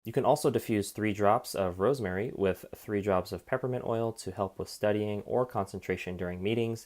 You can also diffuse 3 drops of rosemary with 3 drops of peppermint oil to help with studying or concentration during meetings.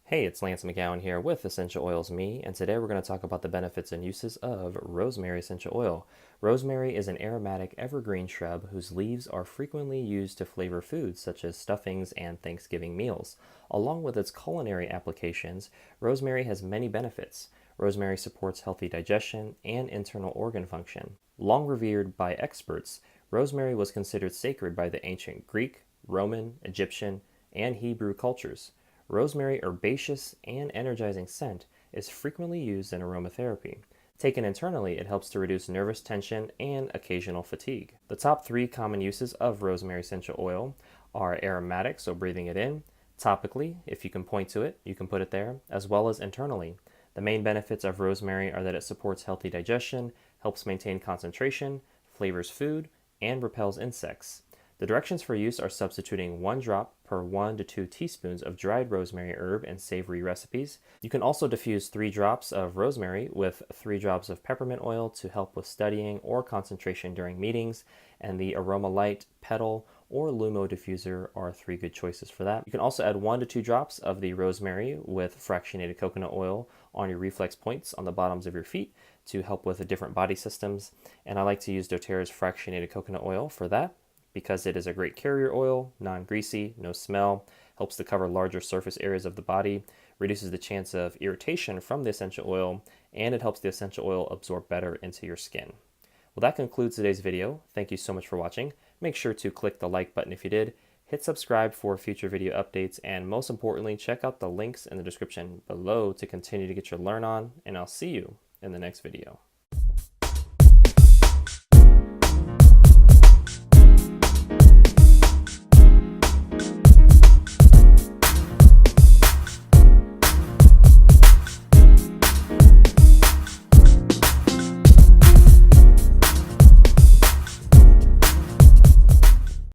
Hey, it's Lance McGowan here with Essential Oils Me, and today we're going to talk about the benefits and uses of rosemary essential oil. Rosemary is an aromatic evergreen shrub whose leaves are frequently used to flavor foods such as stuffings and Thanksgiving meals. Along with its culinary applications, rosemary has many benefits. Rosemary supports healthy digestion and internal organ function. Long revered by experts, rosemary was considered sacred by the ancient Greek, Roman, Egyptian, and Hebrew cultures. Rosemary herbaceous and energizing scent is frequently used in aromatherapy. Taken internally, it helps to reduce nervous tension and occasional fatigue. The top 3 common uses of rosemary essential oil are aromatic, so breathing it in, topically, if you can point to it, you can put it there, as well as internally. The main benefits of rosemary are that it supports healthy digestion, helps maintain concentration, flavors food, and repels insects. The directions for use are substituting 1 drop per 1 to 2 teaspoons of dried rosemary herb in savory recipes. You can also diffuse 3 drops of rosemary with 3 drops of peppermint oil to help with studying or concentration during meetings, and the Aroma Light, Petal, or Lumo diffuser are 3 good choices for that. You can also add 1 to 2 drops of the rosemary with fractionated coconut oil on your reflex points on the bottoms of your feet to help with the different body systems, and I like to use doTERRA's fractionated coconut oil for that, because it is a great carrier oil, non-greasy, no smell, helps to cover larger surface areas of the body, reduces the chance of irritation from the essential oil, and it helps the essential oil absorb better into your skin. Well, that concludes today's video. Thank you so much for watching. Make sure to click the like button if you did, hit subscribe for future video updates, and most importantly, check out the links in the description below to continue to get your learn on, and I'll see you in the next video.